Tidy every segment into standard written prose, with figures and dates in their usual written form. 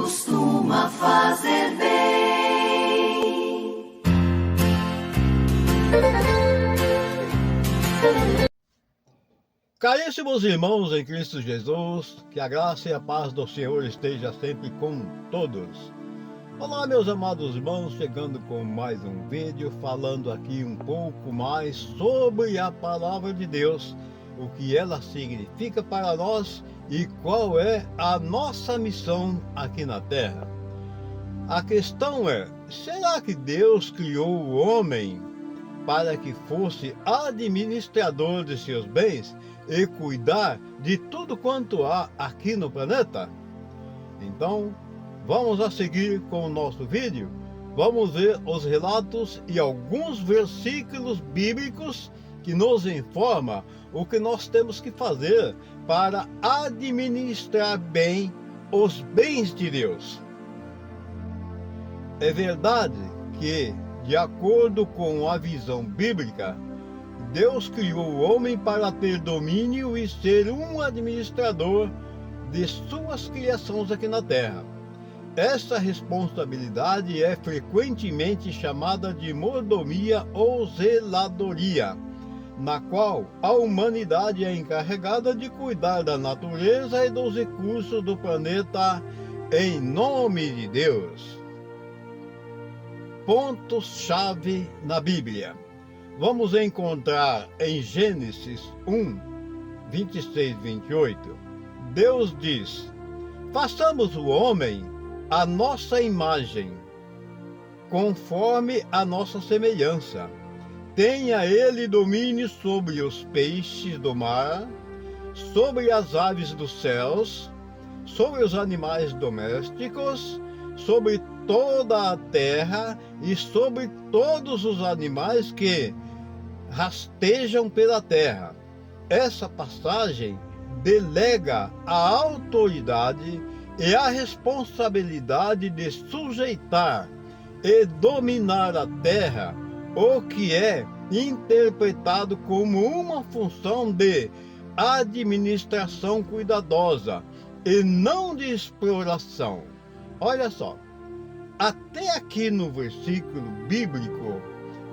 costuma fazer bem. Caríssimos irmãos em Cristo Jesus, que a graça e a paz do Senhor esteja sempre com todos. Olá, meus amados irmãos, chegando com mais um vídeo, falando aqui um pouco mais sobre a Palavra de Deus, o que ela significa para nós e qual é a nossa missão aqui na Terra. A questão é, será que Deus criou o homem para que fosse administrador de seus bens e cuidar de tudo quanto há aqui no planeta? Então, vamos a seguir com o nosso vídeo. Vamos ver os relatos e alguns versículos bíblicos que nos informam o que nós temos que fazer para administrar bem os bens de Deus. É verdade que, de acordo com a visão bíblica, Deus criou o homem para ter domínio e ser um administrador de suas criações aqui na Terra. Essa responsabilidade é frequentemente chamada de mordomia ou zeladoria, na qual a humanidade é encarregada de cuidar da natureza e dos recursos do planeta em nome de Deus. Pontos-chave na Bíblia. Vamos encontrar em Gênesis 1, 26 e 28. Deus diz: façamos o homem à nossa imagem, conforme a nossa semelhança. Tenha ele domínio sobre os peixes do mar, sobre as aves dos céus, sobre os animais domésticos, sobre toda a terra e sobre todos os animais que rastejam pela terra. Essa passagem delega a autoridade e a responsabilidade de sujeitar e dominar a terra, o que é interpretado como uma função de administração cuidadosa e não de exploração. Olha só, até aqui no versículo bíblico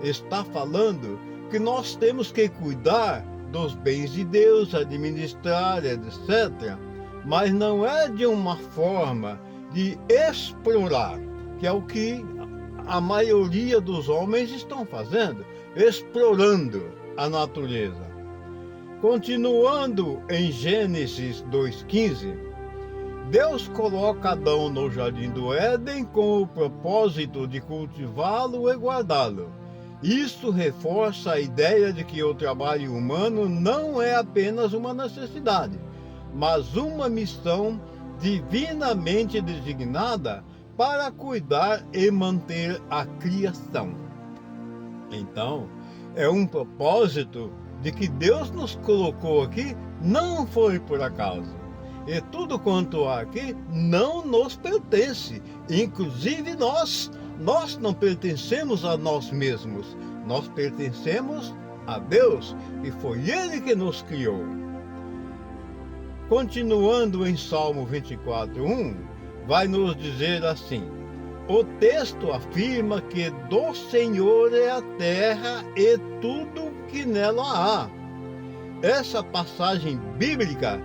está falando que nós temos que cuidar dos bens de Deus, administrar, etc. Mas não é de uma forma de explorar, que é o que a maioria dos homens estão fazendo, explorando a natureza. Continuando em Gênesis 2,15, Deus coloca Adão no jardim do Éden com o propósito de cultivá-lo e guardá-lo. Isso reforça a ideia de que o trabalho humano não é apenas uma necessidade, mas uma missão divinamente designada para cuidar e manter a criação. Então, é um propósito de que Deus nos colocou aqui, não foi por acaso. E tudo quanto há aqui não nos pertence, inclusive nós não pertencemos a nós mesmos, nós pertencemos a Deus, e foi Ele que nos criou. Continuando em Salmo 24:1, vai nos dizer assim: o texto afirma que do Senhor é a terra e tudo que nela há. Essa passagem bíblica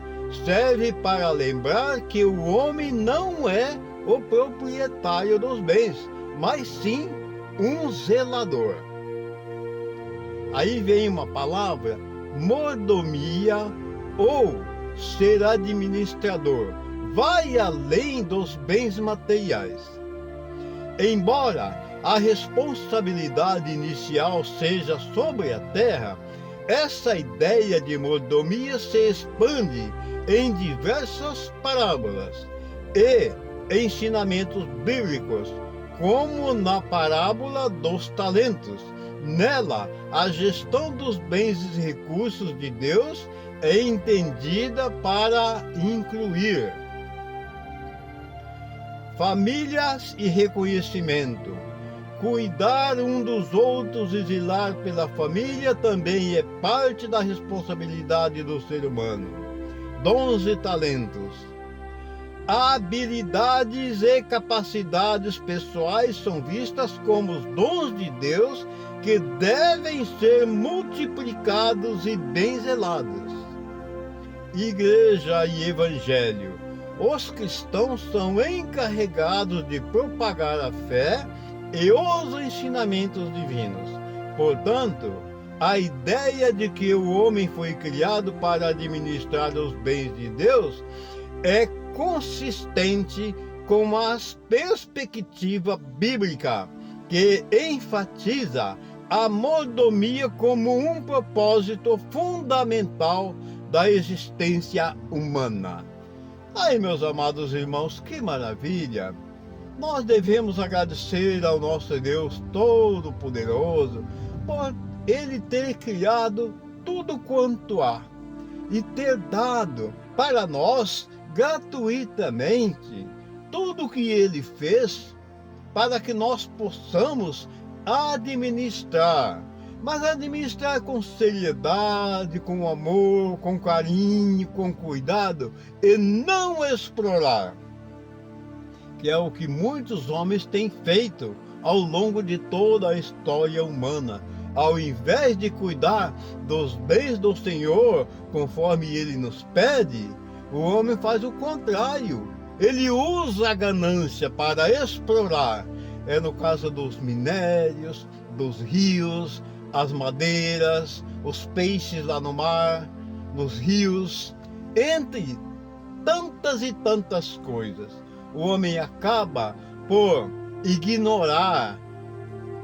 serve para lembrar que o homem não é o proprietário dos bens, mas sim um zelador. Aí vem uma palavra, mordomia ou ser administrador. Vai além dos bens materiais. Embora a responsabilidade inicial seja sobre a terra, essa ideia de mordomia se expande em diversas parábolas e ensinamentos bíblicos, como na parábola dos talentos. Nela, a gestão dos bens e recursos de Deus é entendida para incluir famílias e reconhecimento. Cuidar um dos outros e zelar pela família também é parte da responsabilidade do ser humano. Dons e talentos. habilidades e capacidades pessoais são vistas como os dons de Deus que devem ser multiplicados e bem zelados. Igreja e Evangelho. Os cristãos são encarregados de propagar a fé e os ensinamentos divinos. Portanto, a ideia de que o homem foi criado para administrar os bens de Deus é consistente com a perspectiva bíblica, que enfatiza a mordomia como um propósito fundamental da existência humana. Aí, meus amados irmãos, que maravilha! Nós devemos agradecer ao nosso Deus Todo-Poderoso por Ele ter criado tudo quanto há e ter dado para nós gratuitamente tudo o que Ele fez para que nós possamos administrar, mas administrar com seriedade, com amor, com carinho, com cuidado e não explorar, que é o que muitos homens têm feito ao longo de toda a história humana. Ao invés de cuidar dos bens do Senhor, conforme Ele nos pede, o homem faz o contrário. Ele usa a ganância para explorar. É no caso dos minérios, dos rios, as madeiras, os peixes lá no mar, nos rios, entre tantas e tantas coisas. O homem acaba por ignorar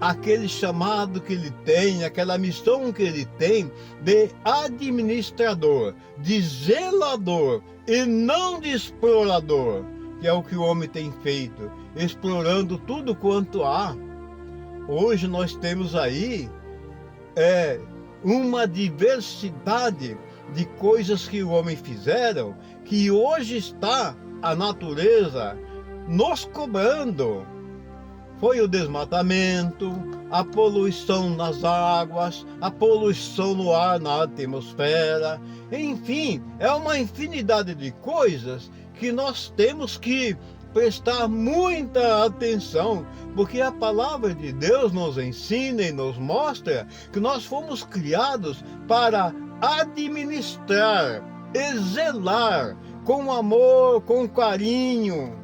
aquele chamado que ele tem, aquela missão que ele tem de administrador, de zelador e não de explorador, que é o que o homem tem feito, explorando tudo quanto há. Hoje nós temos aí uma diversidade de coisas que o homem fizeram, que hoje está a natureza nos cobrando. Foi o desmatamento, a poluição nas águas, a poluição no ar, na atmosfera, enfim, é uma infinidade de coisas que nós temos que prestar muita atenção, porque a palavra de Deus nos ensina e nos mostra que nós fomos criados para administrar e zelar com amor, com carinho,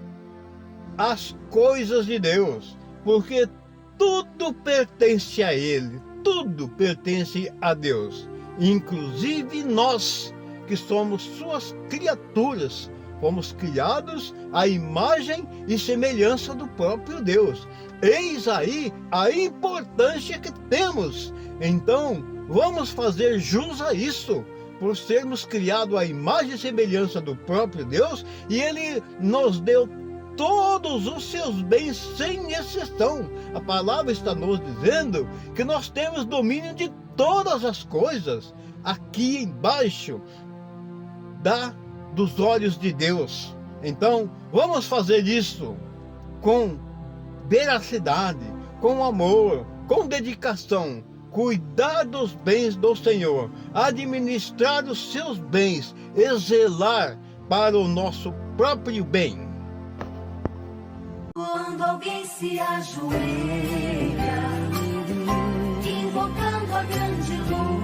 as coisas de Deus, porque tudo pertence a Ele, tudo pertence a Deus, inclusive nós, que somos suas criaturas, fomos criados à imagem e semelhança do próprio Deus. Eis aí a importância que temos. Então, vamos fazer jus a isso, por sermos criados à imagem e semelhança do próprio Deus, e Ele nos deu todos os seus bens sem exceção. A palavra está nos dizendo que nós temos domínio de todas as coisas aqui embaixo dos olhos de Deus. Então, vamos fazer isso com veracidade, com amor, com dedicação, cuidar dos bens do Senhor, administrar os seus bens e zelar para o nosso próprio bem. Quando alguém se ajoelha, invocando a grande luz,